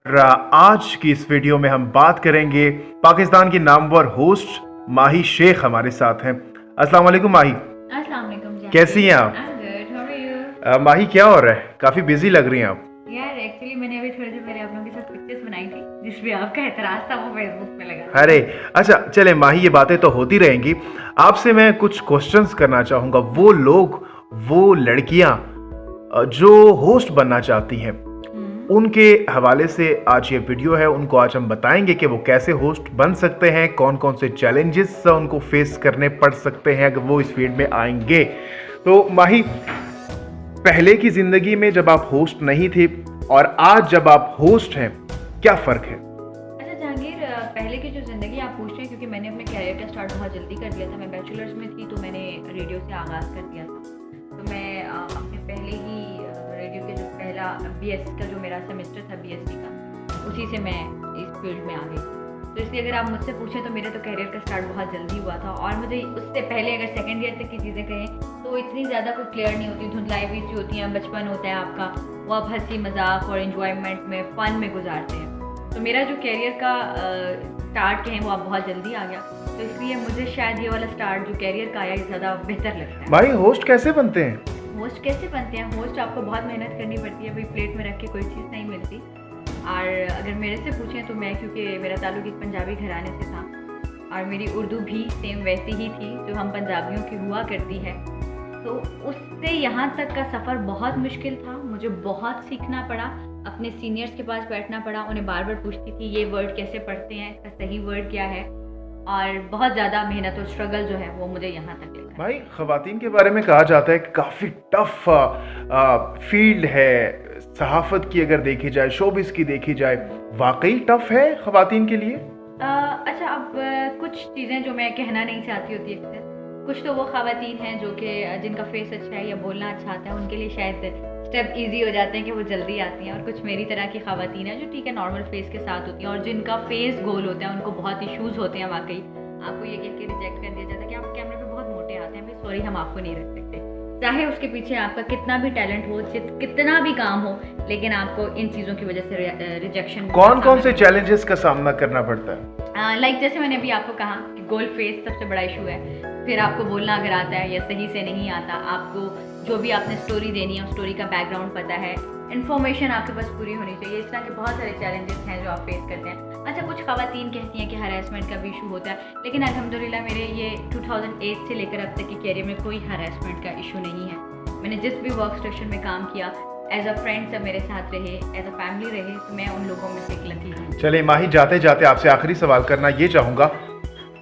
आज की इस वीडियो में हम बात करेंगे पाकिस्तान की नामवर होस्ट माही शेख हमारे साथ हैं। अस्सलाम वालेकुम माही। अस्सलाम वालेकुम जी। कैसी हैं आप? I'm good, how are you? माही क्या हो रहा है? काफी बिजी लग रही हैं आप। यार एक्चुअली मैंने अभी थोड़ी देर पहले आप लोगों के साथ पिक्चर्स बनाई थी जिसमें आपका एतराज था, वो फेसबुक पे लगा। अरे अच्छा, चले माही, ये बातें तो होती रहेंगी। आपसे मैं कुछ क्वेश्चंस करना चाहूंगा। वो लोग, वो लड़कियां जो होस्ट बनना चाहती हैं, उनके हवाले से आज ये वीडियो है। उनको आज हम बताएंगे कि वो कैसे होस्ट बन सकते हैं, कौन कौन से चैलेंजेस उनको फेस करने पड़ सकते हैं अगर वो इस फील्ड में आएंगे। तो माही, पहले की जिंदगी में जब आप होस्ट नहीं थे और आज जब आप होस्ट हैं, क्या फर्क है? अच्छा जहांगीर, पहले की जो ज़िंदगी आप पूछ रहे हैं, क्योंकि मैंने अपने कैरियर का स्टार्ट बहुत जल्दी कर दिया था। मैं बैचलर्स में थी तो मैंने रेडियो से आगाज़ कर दिया था। तो मैं अपने पहले ही रेडियो के जो पहला बीएससी का जो मेरा सेमेस्टर था बीएससी का, उसी से मैं इस फील्ड में आ गई। तो इसलिए अगर आप मुझसे पूछें तो मेरे तो कैरियर का स्टार्ट बहुत जल्दी हुआ था। और मुझे उससे पहले अगर सेकेंड ईयर तक की चीज़ें कहें तो इतनी ज़्यादा कोई क्लियर नहीं होती, धुंधलाई भी सी होती हैं। बचपन होता है आपका, वो आप हंसी मजाक और इन्जॉयमेंट में, फ़न में गुजारते हैं। तो मेरा जो कैरियर का स्टार्ट कहें वो आप बहुत जल्दी आ गया। तो इसलिए मुझे शायद ये वाला स्टार्ट जो कैरियर का आया ये ज़्यादा बेहतर लगता है। भाई होस्ट कैसे बनते हैं? होस्ट कैसे बनते हैं? होस्ट आपको बहुत मेहनत करनी पड़ती है, भाई प्लेट में रख के कोई चीज़ नहीं मिलती। और अगर मेरे से पूछें तो मैं, क्योंकि मेरा ताल्लुक एक पंजाबी घराने से था और मेरी उर्दू भी सेम वैसी ही थी जो हम पंजाबियों की हुआ करती है, तो उससे यहाँ तक का सफ़र बहुत मुश्किल था। मुझे बहुत सीखना पड़ा, अपने सीनियर्स के पास बैठना पड़ा, उन्हें बार बार पूछती थी ये वर्ड कैसे पढ़ते हैं, इसका सही वर्ड क्या है। और बहुत ज़्यादा मेहनत और स्ट्रगल जो है वो मुझे यहाँ तक लेकर। भाई ख़वातीन के बारे में कहा जाता है काफ़ी टफ फील्ड है। सहाफ़त की अगर देखी जाए, शोबिस की देखी जाए, वाकई टफ है ख़वातीन के लिए। अच्छा, अब कुछ चीज़ें जो मैं कहना नहीं चाहती होती अक्सर, कुछ तो वो ख़वातीन हैं जो कि जिनका फेस अच्छा है या बोलना अच्छा आता है, उनके लिए शायद स्टेप इजी हो जाते हैं कि वो जल्दी आती हैं। और कुछ मेरी तरह की ख़वातीन हैं जो ठीक है नॉर्मल फेस के साथ होती हैं और जिनका फेस गोल होता है, उनको बहुत इशूज़ होते हैं। वाकई आपको ये कह के रिजेक्ट कर दिया जाता है कि आप कैमरे पे बहुत मोटे आते हैं, भाई सॉरी हम आपको नहीं रख सकते। चाहे उसके पीछे आपका कितना भी टैलेंट हो, कितना भी काम हो, लेकिन आपको इन चीज़ों की वजह से रिजेक्शन। कौन कौन से चैलेंजेस का सामना करना पड़ता है? लाइक जैसे मैंने अभी आपको कहा कि गोल फेस सबसे बड़ा इशू है। फिर आपको बोलना अगर आता है या सही से नहीं आता, आपको जो भी आपने स्टोरी देनी है उस स्टोरी का बैकग्राउंड पता है, इन्फॉर्मेशन आपके पास पूरी होनी चाहिए। इस तरह के बहुत सारे चैलेंजेस हैं जो आप फेस करते हैं। अच्छा, कुछ ख़वातीन कहती हैं कि हरासमेंट का भी इशू होता है, लेकिन अल्हम्दुलिल्लाह मेरे ये 2008 से लेकर अब तक की कैरियर में कोई हरासमेंट का इशू नहीं है। मैंने जिस भी वर्क स्टेशन में काम किया, एज अ फ्रेंड सब मेरे साथ रहे, एज अ फैमिली रहे, तो मैं उन लोगों में से एक लकी हूँ। चले माही, जाते जाते आपसे आखिरी सवाल करना ये चाहूँगा,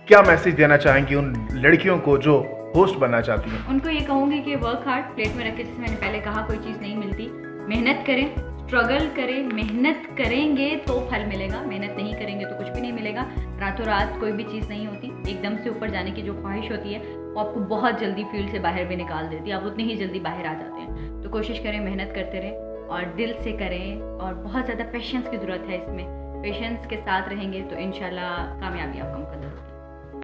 क्या मैसेज देना चाहेंगी उन लड़कियों को जो होस्ट बनना चाहती हैं? उनको ये कहूँगी कि वर्क हार्ड, प्लेट में रख के, जैसे मैंने पहले कहा, कोई चीज़ नहीं मिलती। मेहनत करें, स्ट्रगल करें, मेहनत करेंगे तो फल मिलेगा, मेहनत नहीं करेंगे तो कुछ भी नहीं मिलेगा। रातों रात कोई भी चीज़ नहीं होती। एकदम से ऊपर जाने की जो ख्वाहिश होती है वो आपको बहुत जल्दी फील्ड से बाहर भी निकाल देती है, आप उतनी ही जल्दी बाहर आ जाते हैं। तो कोशिश करें, मेहनत करते रहें और दिल से करें, और बहुत ज़्यादा पेशेंस की ज़रूरत है इसमें। पेशेंस के साथ रहेंगे तो इंशाल्लाह कामयाबी आपका मुकद्दर होगी।